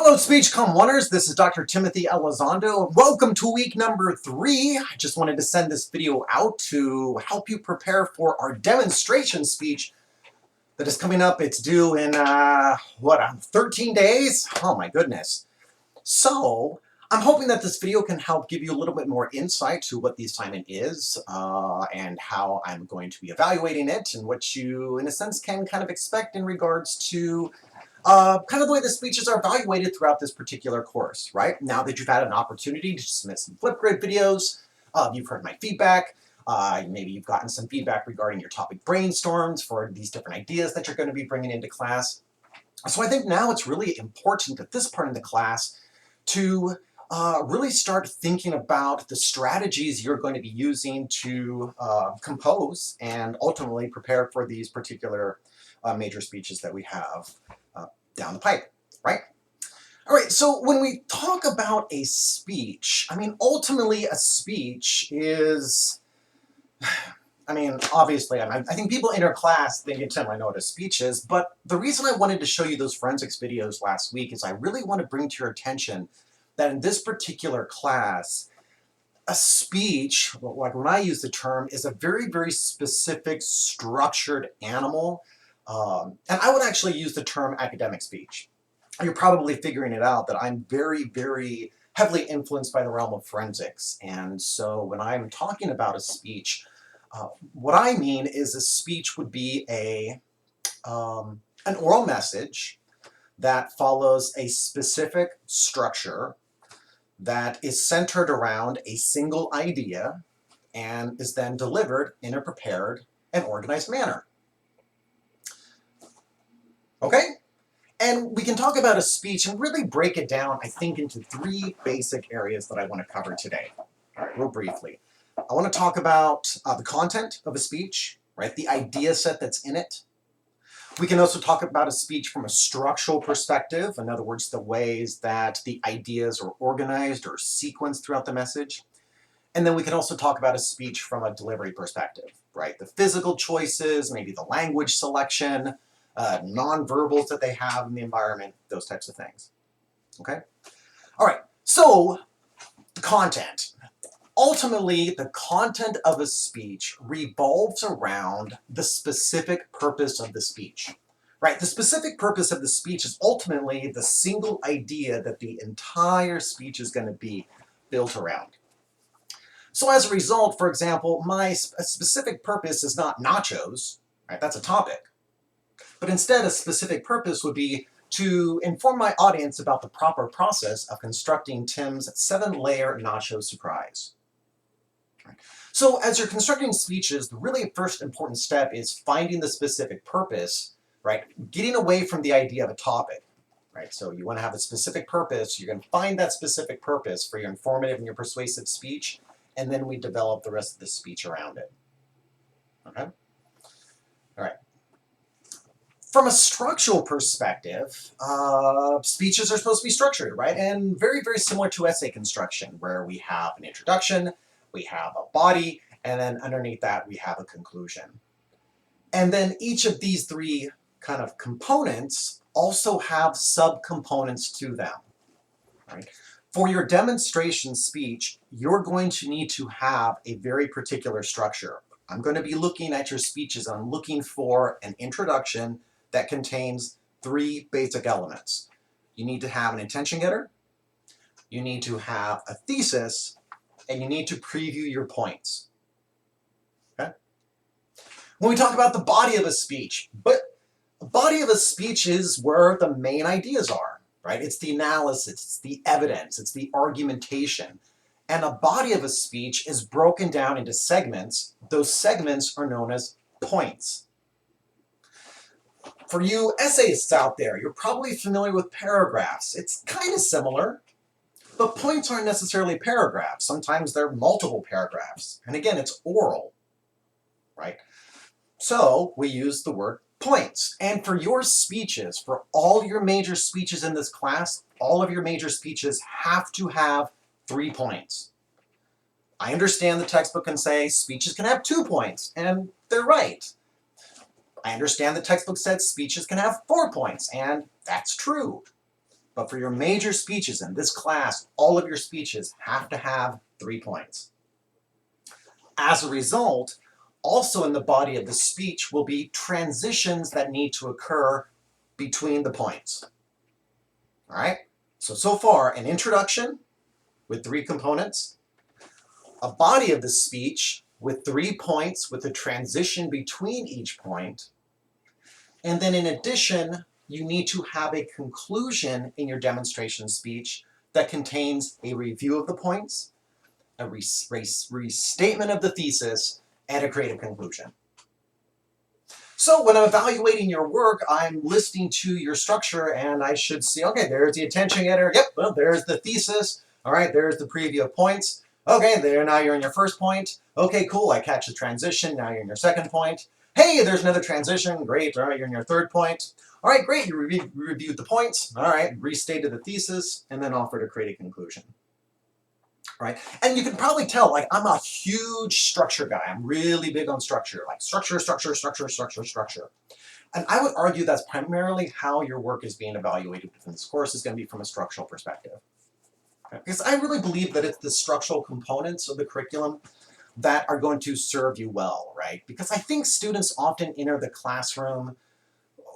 Hello, Speech Wonders. This is Dr. Timothy Elizondo. Welcome to week number 3. I just wanted to send this video out to help you prepare for our demonstration speech that is coming up. It's due in, 13 days? Oh my goodness. So, I'm hoping that this video can help give you a little bit more insight to what the assignment is and how I'm going to be evaluating it and what you, in a sense, can kind of expect in regards to kind of the way the speeches are evaluated throughout this particular course, right? Now that you've had an opportunity to submit some Flipgrid videos, you've heard my feedback, maybe you've gotten some feedback regarding your topic brainstorms for these different ideas that you're going to be bringing into class. So I think now it's really important at this part in the class to really start thinking about the strategies you're going to be using to compose and ultimately prepare for these particular major speeches that we have down the pipe, right? All right, so when we talk about a speech, I mean, ultimately a speech is, obviously, I think people in our class think, Tim, I know what a speech is, but the reason I wanted to show you those forensics videos last week is I really want to bring to your attention that in this particular class, a speech, like when I use the term, is a very, very specific structured animal. And I would actually use the term academic speech. You're probably figuring it out that I'm very, very heavily influenced by the realm of forensics. And so when I'm talking about a speech, what I mean is a speech would be an oral message that follows a specific structure that is centered around a single idea and is then delivered in a prepared and organized manner. Okay? And we can talk about a speech and really break it down, I think, into 3 basic areas that I want to cover today. All right, real briefly. I want to talk about the content of a speech, right? The idea set that's in it. We can also talk about a speech from a structural perspective, in other words, the ways that the ideas are organized or sequenced throughout the message. And then we can also talk about a speech from a delivery perspective, right? The physical choices, maybe the language selection, nonverbals that they have in the environment, those types of things. Okay? All right, so the content. Ultimately, the content of a speech revolves around the specific purpose of the speech. Right? The specific purpose of the speech is ultimately the single idea that the entire speech is going to be built around. So as a result, for example, my specific purpose is not nachos, right? That's a topic. But instead, a specific purpose would be to inform my audience about the proper process of constructing Tim's 7-layer nacho surprise. So as you're constructing speeches, the really first important step is finding the specific purpose, right? Getting away from the idea of a topic, right? So you want to have a specific purpose. You're going to find that specific purpose for your informative and your persuasive speech, and then we develop the rest of the speech around it. Okay? All right. From a structural perspective, speeches are supposed to be structured, right? And very, very similar to essay construction, where we have an introduction, we have a body, and then underneath that we have a conclusion. And then each of these 3 kind of components also have subcomponents to them, right? For your demonstration speech, you're going to need to have a very particular structure. I'm going to be looking at your speeches. I'm looking for an introduction that contains 3 basic elements. You need to have an intention getter, you need to have a thesis, and you need to preview your points. Okay? When we talk about the body of a speech, but the body of a speech is where the main ideas are, right? It's the analysis, it's the evidence, it's the argumentation. And a body of a speech is broken down into segments. Those segments are known as points. For you essayists out there, you're probably familiar with paragraphs. It's kind of similar, but points aren't necessarily paragraphs. Sometimes they're multiple paragraphs. And again, it's oral, right? So we use the word points. And for your speeches, for all your major speeches in this class, all of your major speeches have to have 3 points. I understand the textbook can say speeches can have 2 points, and they're right. I understand the textbook said speeches can have 4 points, and that's true. But for your major speeches in this class, all of your speeches have to have 3 points. As a result, also in the body of the speech will be transitions that need to occur between the points. All right? So far, an introduction with 3 components, a body of the speech with 3 points with a transition between each point, and then in addition, you need to have a conclusion in your demonstration speech that contains a review of the points, a restatement of the thesis, and a creative conclusion. So when I'm evaluating your work, I'm listening to your structure and I should see, okay, there's the attention getter. Yep, well, there's the thesis. All right, there's the preview of points. Okay, there, now you're in your first point. Okay, cool, I catch the transition. Now you're in your second point. Hey, there's another transition. Great, all right, you're in your third point. All right, great, you reviewed the points. All right, restated the thesis and then offered a creative conclusion. Right? And you can probably tell, like, I'm a huge structure guy. I'm really big on structure, like structure. And I would argue that's primarily how your work is being evaluated within this course is going to be from a structural perspective. Okay? Because I really believe that it's the structural components of the curriculum that are going to serve you well, right? Because I think students often enter the classroom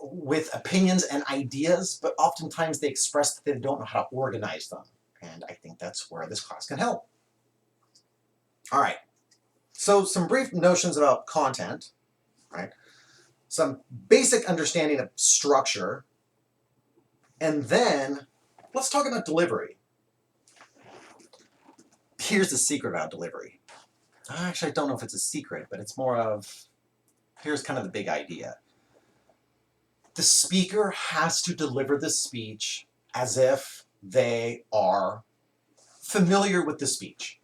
with opinions and ideas, but oftentimes they express that they don't know how to organize them. And I think that's where this class can help. All right, so some brief notions about content, right? Some basic understanding of structure, and then let's talk about delivery. Here's the secret about delivery. Actually, I don't know if it's a secret, but it's more of, here's kind of the big idea. The speaker has to deliver the speech as if they are familiar with the speech.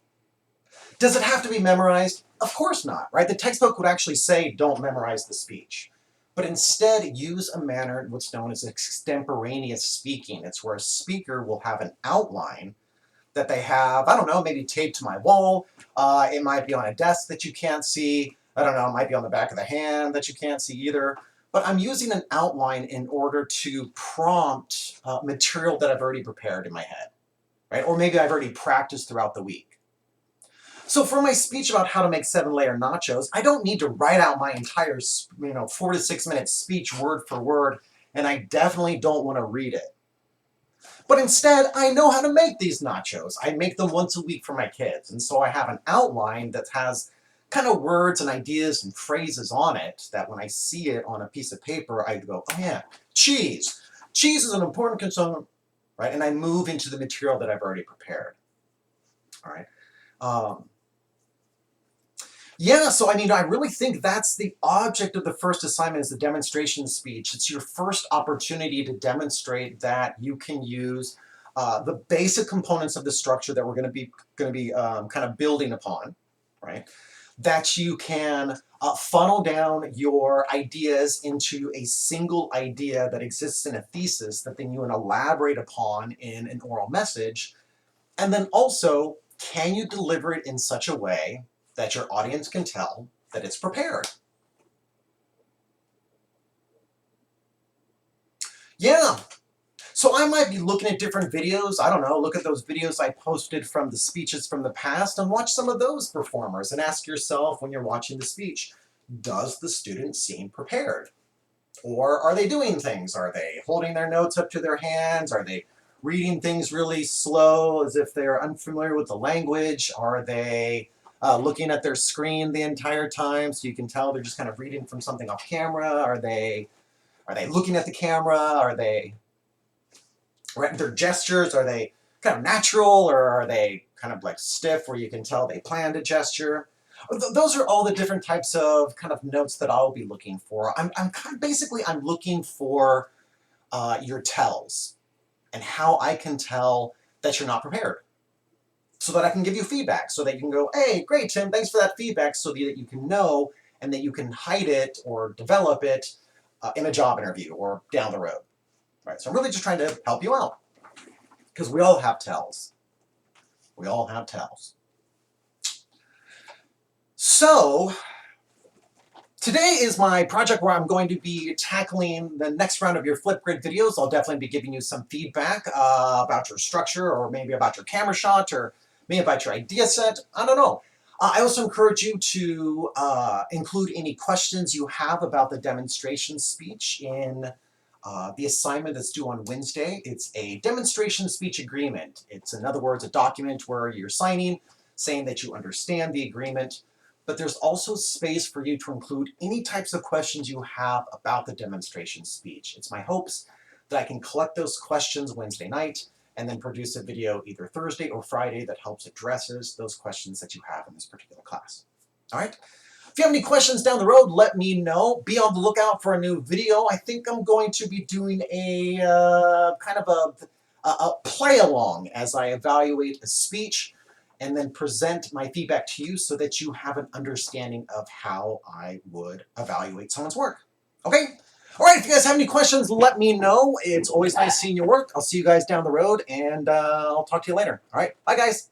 Does it have to be memorized? Of course not, right? The textbook would actually say don't memorize the speech, but instead use a manner what's known as extemporaneous speaking. It's where a speaker will have an outline that they have, I don't know, maybe taped to my wall. It might be on a desk that you can't see. I don't know, it might be on the back of the hand that you can't see either. But I'm using an outline in order to prompt material that I've already prepared in my head, right? Or maybe I've already practiced throughout the week. So for my speech about how to make 7-layer nachos, I don't need to write out my entire 4 to 6 minute speech word for word, and I definitely don't want to read it. But instead, I know how to make these nachos. I make them once a week for my kids, and so I have an outline that has kind of words and ideas and phrases on it that when I see it on a piece of paper, I go, oh yeah, cheese. Cheese is an important component, right? And I move into the material that I've already prepared, all right? Yeah, so I mean, I really think that's the object of the first assignment is the demonstration speech. It's your first opportunity to demonstrate that you can use the basic components of the structure that we're going to be kind of building upon, right? That you can funnel down your ideas into a single idea that exists in a thesis that then you can elaborate upon in an oral message. And then also, can you deliver it in such a way that your audience can tell that it's prepared? Yeah, so I might be looking at different videos. I don't know, look at those videos I posted from the speeches from the past and watch some of those performers and ask yourself when you're watching the speech, does the student seem prepared? Or are they doing things? Are they holding their notes up to their hands? Are they reading things really slow as if they're unfamiliar with the language? Are they looking at their screen the entire time so you can tell they're just kind of reading from something off camera? Are they looking at the camera? Are they, their gestures, are they kind of natural or are they kind of like stiff where you can tell they plan to gesture? Those are all the different types of kind of notes that I'll be looking for. I'm kind of basically, I'm looking for your tells and how I can tell that you're not prepared, so that I can give you feedback, so that you can go, hey, great, Tim, thanks for that feedback, so that you can know and that you can hide it or develop it in a job interview or down the road. Right? So I'm really just trying to help you out, because we all have tells. We all have tells. So Today is my project where I'm going to be tackling the next round of your Flipgrid videos. I'll definitely be giving you some feedback about your structure, or maybe about your camera shot, or maybe about your idea set. I don't know. I also encourage you to include any questions you have about the demonstration speech in the assignment that's due on Wednesday. It's a demonstration speech agreement. It's, in other words, a document where you're signing, saying that you understand the agreement. But there's also space for you to include any types of questions you have about the demonstration speech. It's my hopes that I can collect those questions Wednesday night and then produce a video either Thursday or Friday that helps addresses those questions that you have in this particular class. All right? If you have any questions down the road, let me know. Be on the lookout for a new video. I think I'm going to be doing a kind of a play-along as I evaluate a speech and then present my feedback to you so that you have an understanding of how I would evaluate someone's work. Okay? All right, if you guys have any questions, let me know. It's always nice seeing your work. I'll see you guys down the road, and I'll talk to you later. All right, bye, guys.